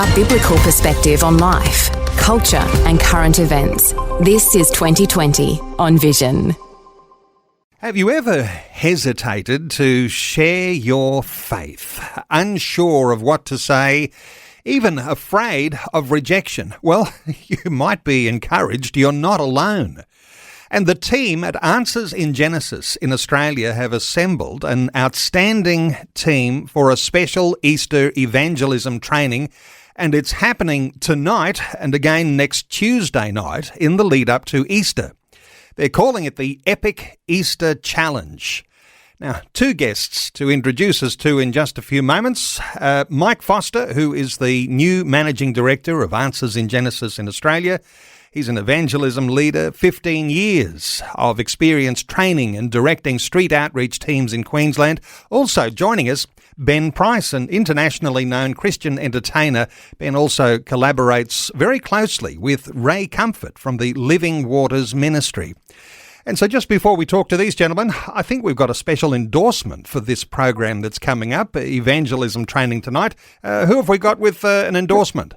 A biblical perspective on life, culture and current events. This is 2020 on Vision. Have you ever hesitated to share your faith, unsure of what to say, even afraid of rejection? Well, you might be encouraged you're not alone. And the team at Answers in Genesis in Australia have assembled an outstanding team for a special Easter evangelism training, and it's happening tonight and again next Tuesday night in the lead up to Easter. They're calling it the Epic Easter Challenge. Now, two guests to introduce us to in just a few moments. Mike Foster, who is the new Managing Director of Answers in Genesis in Australia. He's an evangelism leader, 15 years of experience training and directing street outreach teams in Queensland. Also joining us, Ben Price, an internationally known Christian entertainer. Ben also collaborates very closely with Ray Comfort from the Living Waters Ministry. And so just before we talk to these gentlemen, I think we've got a special endorsement for this program that's coming up, evangelism training tonight. Who have we got with an endorsement?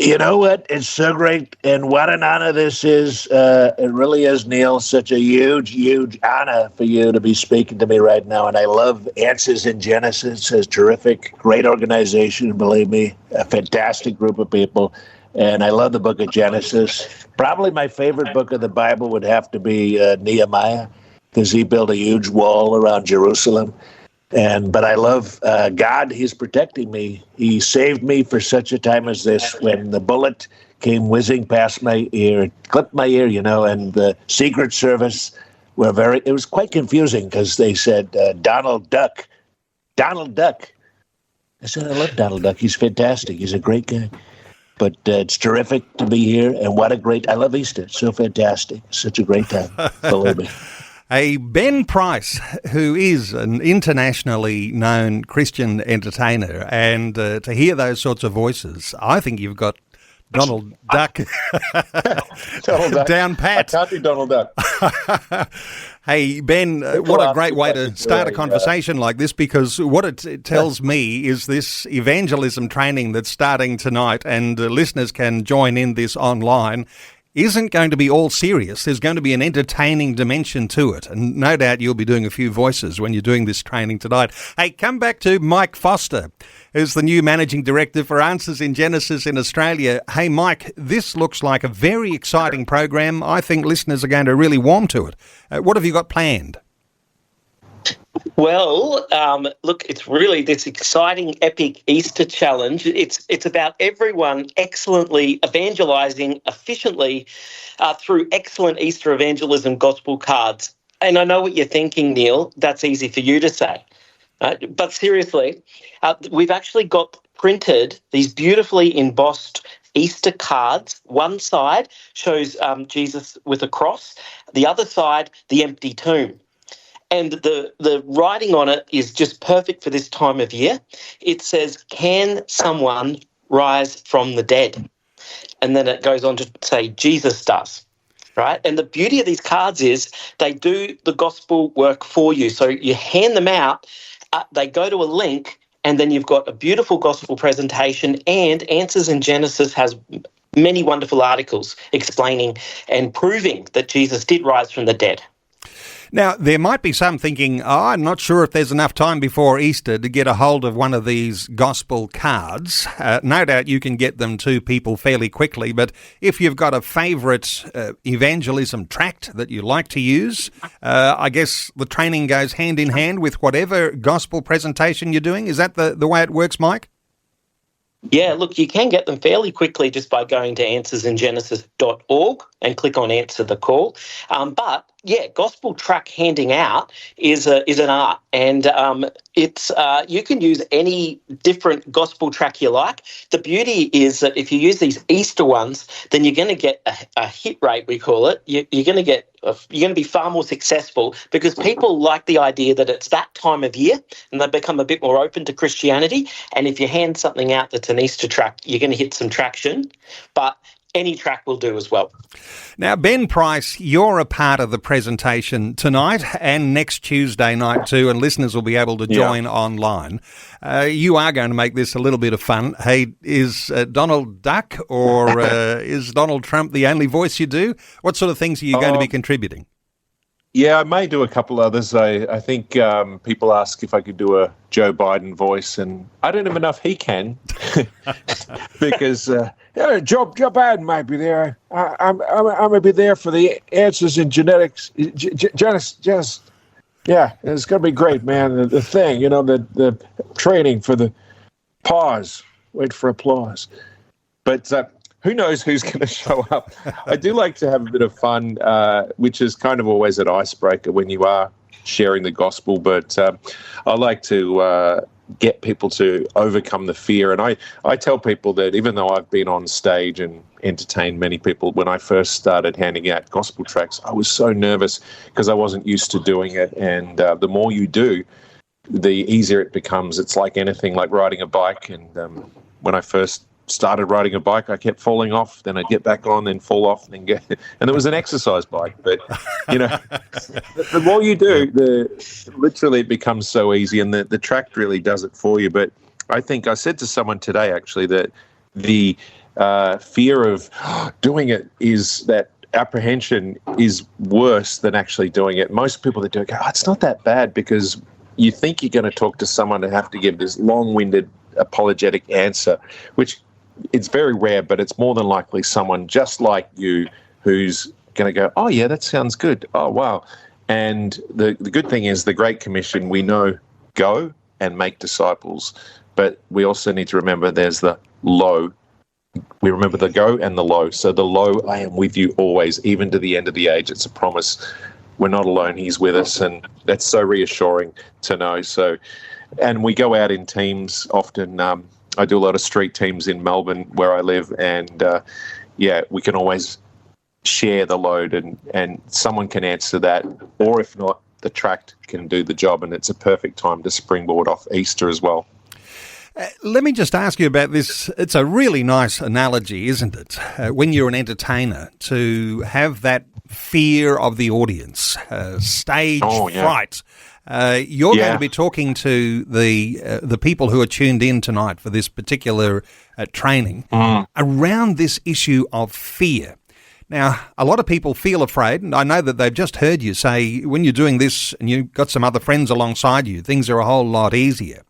You know what? It's so great, and what an honor this is. It really is, Neil. Such a huge, huge honor for you to be speaking to me right now. And I love Answers in Genesis. It's terrific, great organization, believe me, a fantastic group of people. And I love the book of Genesis. Probably my favorite book of the Bible would have to be Nehemiah, because he built a huge wall around Jerusalem. But I love God. He's protecting me. He saved me for such a time as this, when the bullet came whizzing past my ear, it clipped my ear, and the Secret Service it was quite confusing, because they said, Donald Duck. Donald Duck. I said, I love Donald Duck. He's fantastic. He's a great guy. But it's terrific to be here, and I love Easter. It's so fantastic. Such a great time, believe me. Hey, Ben Price, who is an internationally known Christian entertainer, and to hear those sorts of voices, I think you've got Donald Duck down pat. I can't be Donald Duck. Hey, Ben, what a great way to start a conversation like this, because what it tells me is this evangelism training that's starting tonight, and listeners can join in this online, isn't going to be all serious. There's going to be an entertaining dimension to it. And no doubt you'll be doing a few voices when you're doing this training tonight. Hey, come back to Mike Foster, who's the new Managing Director for Answers in Genesis in Australia. Hey, Mike, this looks like a very exciting program. I think listeners are going to really warm to it. What have you got planned? Well, look, it's really this exciting epic Easter challenge. It's about everyone excellently evangelising efficiently through excellent Easter evangelism gospel cards. And I know what you're thinking, Neil. That's easy for you to say. But seriously, we've actually got printed these beautifully embossed Easter cards. One side shows Jesus with a cross. The other side, the empty tomb. And the writing on it is just perfect for this time of year. It says, "Can someone rise from the dead?" And then it goes on to say, "Jesus does." Right? And the beauty of these cards is they do the gospel work for you. So you hand them out, they go to a link, and then you've got a beautiful gospel presentation, and Answers in Genesis has many wonderful articles explaining and proving that Jesus did rise from the dead. Now, there might be some thinking, I'm not sure if there's enough time before Easter to get a hold of one of these gospel cards. No doubt you can get them to people fairly quickly, but if you've got a favourite evangelism tract that you like to use, I guess the training goes hand in hand with whatever gospel presentation you're doing. Is that the way it works, Mike? Yeah, look, you can get them fairly quickly just by going to answersingenesis.org and click on Answer the Call. But yeah, gospel track handing out is an art, and it's you can use any different gospel track you like. The beauty is that if you use these Easter ones, then you're going to get a hit rate, we call it. You're going to be far more successful, because people like the idea that it's that time of year and they become a bit more open to Christianity. And if you hand something out that's an Easter track, you're going to hit some traction. But any track will do as well. Now, Ben Price, you're a part of the presentation tonight and next Tuesday night too, and listeners will be able to join online. You are going to make this a little bit of fun. Hey, is Donald Duck or is Donald Trump the only voice you do? What sort of things are you going to be contributing? Yeah, I may do a couple others. I think people ask if I could do a Joe Biden voice, and I don't even know if he can because Joe Biden might be there. I'm gonna be there for the answers in genetics. Just yeah, it's gonna be great, man. The thing, the training for the pause. Wait for applause. But who knows who's going to show up? I do like to have a bit of fun, which is kind of always an icebreaker when you are sharing the gospel. But I like to get people to overcome the fear. And I tell people that even though I've been on stage and entertained many people, when I first started handing out gospel tracts, I was so nervous because I wasn't used to doing it. And the more you do, the easier it becomes. It's like anything, like riding a bike. And when I first started riding a bike, I kept falling off, then I'd get back on, then fall off, and it was an exercise bike. But the more you do, literally it becomes so easy, and the tract really does it for you. But I think I said to someone today actually that the fear of doing it is that apprehension is worse than actually doing it. Most people that do it go, it's not that bad, because you think you're going to talk to someone and have to give this long-winded apologetic answer, which it's very rare, but it's more than likely someone just like you who's going to go, oh, yeah, that sounds good. Oh, wow. And the good thing is the Great Commission, we know, go and make disciples, but we also need to remember there's the low. We remember the go and the low. So the low, I am with you always, even to the end of the age. It's a promise. We're not alone. He's with us. And that's so reassuring to know. So, and we go out in teams often. I do a lot of street teams in Melbourne where I live, and we can always share the load, and someone can answer that, or if not, the tract can do the job, and it's a perfect time to springboard off Easter as well. Let me just ask you about this. It's a really nice analogy, isn't it? When you're an entertainer, to have that fear of the audience, stage fright. You're going to be talking to the people who are tuned in tonight for this particular training around this issue of fear. Now, a lot of people feel afraid, and I know that they've just heard you say when you're doing this and you've got some other friends alongside you, things are a whole lot easier.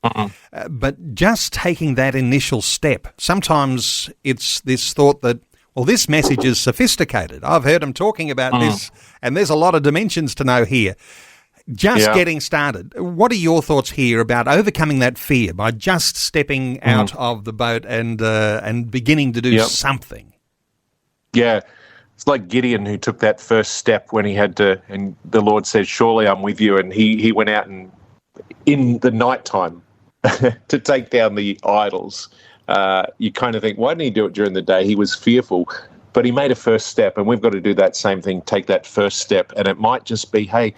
But just taking that initial step, sometimes it's this thought that, well, this message is sophisticated. I've heard them talking about this, and there's a lot of dimensions to know here. Just getting started. What are your thoughts here about overcoming that fear by just stepping out of the boat and beginning to do something? Yeah, it's like Gideon, who took that first step when he had to, and the Lord said, "Surely I'm with you," and he went out and in the nighttime to take down the idols. You kind of think, why didn't he do it during the day? He was fearful, but he made a first step, and we've got to do that same thing. Take that first step, and it might just be, hey.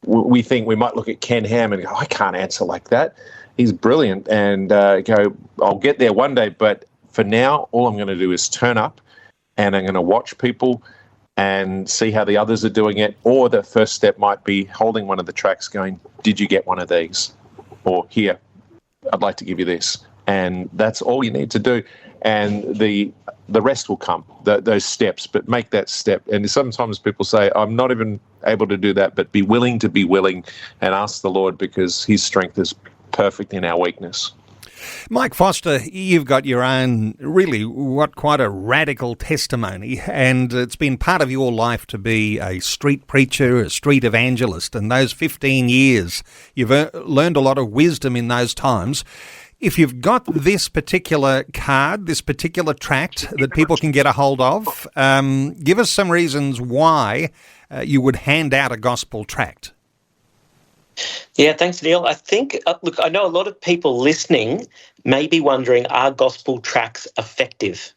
We think we might look at Ken Ham and go, I can't answer like that. He's brilliant. And go, I'll get there one day. But for now, all I'm going to do is turn up, and I'm going to watch people and see how the others are doing it. Or the first step might be holding one of the tracks going, did you get one of these? Or here, I'd like to give you this. And that's all you need to do. And the rest will come, those steps, but make that step. And sometimes people say, I'm not even able to do that, but be willing to be willing and ask the Lord, because his strength is perfect in our weakness. Mike Foster, you've got your own, really, quite a radical testimony, and it's been part of your life to be a street preacher, a street evangelist, and those 15 years, you've learned a lot of wisdom in those times. If you've got this particular card, this particular tract that people can get a hold of, give us some reasons why you would hand out a gospel tract. Yeah, thanks, Neil. I think, look, I know a lot of people listening may be wondering, are gospel tracts effective?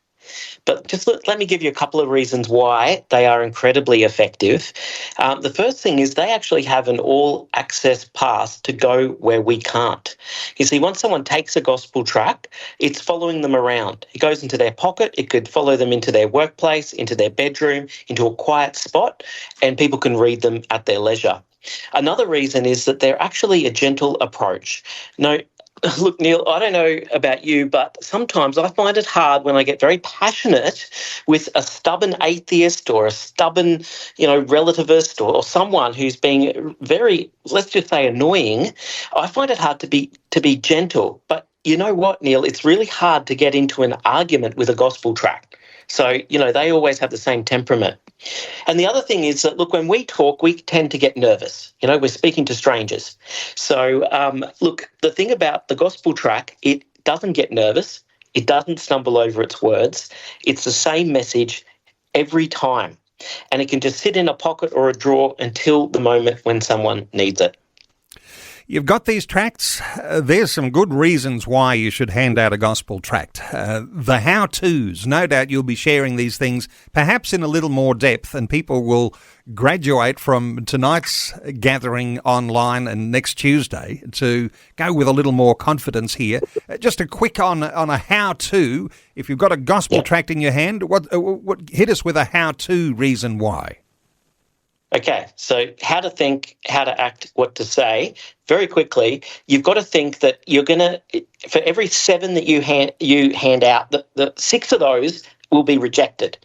But just let me give you a couple of reasons why they are incredibly effective. The first thing is they actually have an all-access pass to go where we can't. You see, once someone takes a gospel tract, it's following them around. It goes into their pocket. It could follow them into their workplace, into their bedroom, into a quiet spot, and people can read them at their leisure. Another reason is that they're actually a gentle approach. Now, look, Neil, I don't know about you, but sometimes I find it hard when I get very passionate with a stubborn atheist or a stubborn, relativist or someone who's being very, let's just say, annoying. I find it hard to be gentle. But you know what, Neil? It's really hard to get into an argument with a gospel tract. So, they always have the same temperament. And the other thing is that, look, when we talk, we tend to get nervous. We're speaking to strangers. So, look, the thing about the gospel tract, it doesn't get nervous. It doesn't stumble over its words. It's the same message every time. And it can just sit in a pocket or a drawer until the moment when someone needs it. You've got these tracts. There's some good reasons why you should hand out a gospel tract. The how-tos, no doubt you'll be sharing these things perhaps in a little more depth, and people will graduate from tonight's gathering online and next Tuesday to go with a little more confidence here. Just a quick on a how-to. If you've got a gospel tract in your hand, what hit us with a how-to reason why. Okay, so how to think, how to act, what to say. Very quickly, you've got to think that you're going to, for every 7 that you hand out, the 6 of those will be rejected,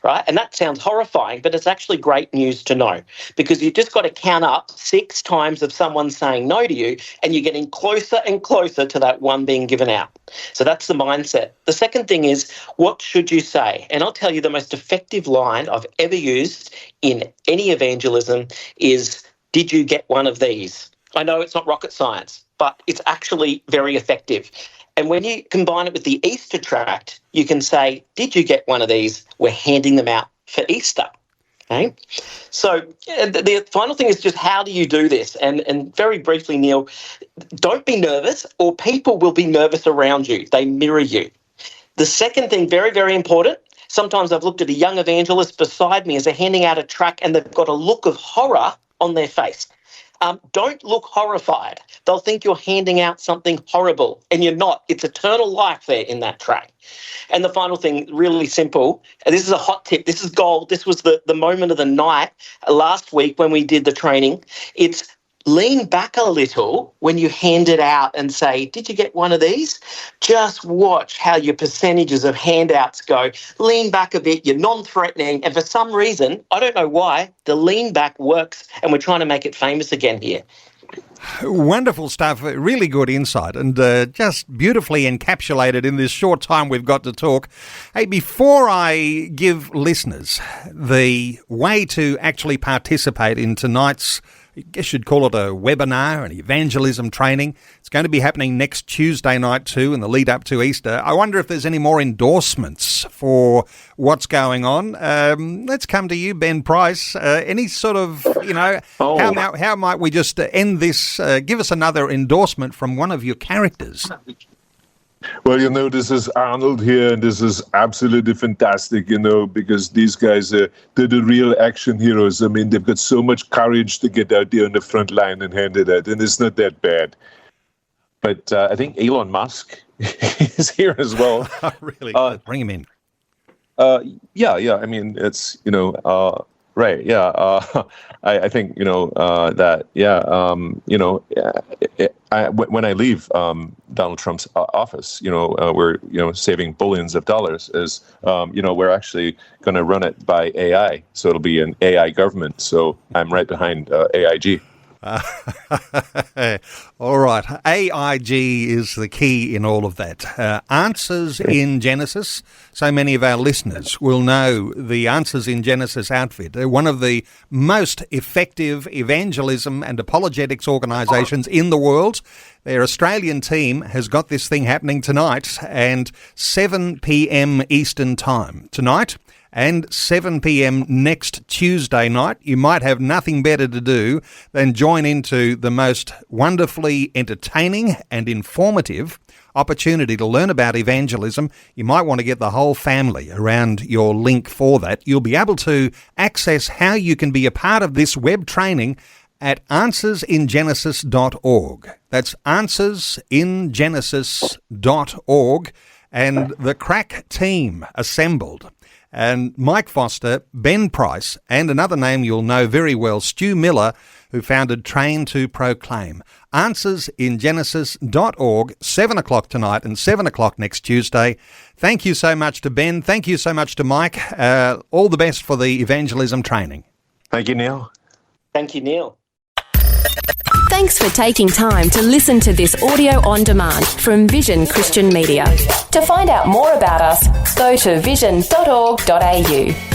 right? And that sounds horrifying, but it's actually great news to know, because you've just got to count up 6 times of someone saying no to you, and you're getting closer and closer to that one being given out. So that's the mindset. The second thing is, what should you say? And I'll tell you the most effective line I've ever used in any evangelism is, did you get one of these? I know it's not rocket science, but it's actually very effective. And when you combine it with the Easter tract, you can say, did you get one of these? We're handing them out for Easter. Okay. So the final thing is just, how do you do this? And very briefly, Neil, don't be nervous, or people will be nervous around you. They mirror you. The second thing, very, very important, sometimes I've looked at a young evangelist beside me as they're handing out a tract and they've got a look of horror on their face. Don't look horrified. They'll think you're handing out something horrible, and you're not. It's eternal life there in that tract. And the final thing, really simple, and this is a hot tip. This is gold. This was the moment of the night last week when we did the training. It's lean back a little when you hand it out and say, did you get one of these? Just watch how your percentages of handouts go. Lean back a bit, you're non-threatening, and for some reason, I don't know why, the lean back works, and we're trying to make it famous again here. Wonderful stuff, really good insight, and just beautifully encapsulated in this short time we've got to talk. Hey, before I give listeners the way to actually participate in tonight's, I guess you'd call it a webinar, an evangelism training. It's going to be happening next Tuesday night too, in the lead up to Easter. I wonder if there's any more endorsements for what's going on. Let's come to you, Ben Price. Any sort of, how might we just end this? Give us another endorsement from one of your characters. Well, this is Arnold here, and this is absolutely fantastic, because these guys, they're the real action heroes. I mean, they've got so much courage to get out there on the front line and hand it out, and it's not that bad. But I think Elon Musk is here as well. Really? Bring him in. Yeah. I mean, it's, right. Yeah. I think, that, when I leave Donald Trump's office, we're, saving billions of dollars we're actually going to run it by AI. So it'll be an AI government. So I'm right behind AIG. All right. AIG is the key in all of that. Answers in Genesis. So many of our listeners will know the Answers in Genesis outfit. They're one of the most effective evangelism and apologetics organisations in the world. Their Australian team has got this thing happening tonight and 7 p.m. Eastern Time. Tonight and 7 p.m. next Tuesday night. You might have nothing better to do than join into the most wonderfully entertaining and informative opportunity to learn about evangelism. You might want to get the whole family around your link for that. You'll be able to access how you can be a part of this web training at answersingenesis.org. That's answersingenesis.org, and the crack team assembled. And Mike Foster, Ben Price, and another name you'll know very well, Stu Miller, who founded Train to Proclaim. Answersingenesis.org, 7 o'clock tonight and 7 o'clock next Tuesday. Thank you so much to Ben. Thank you so much to Mike. All the best for the evangelism training. Thank you, Neil. Thank you, Neil. Thanks for taking time to listen to this audio on demand from Vision Christian Media. To find out more about us, go to vision.org.au.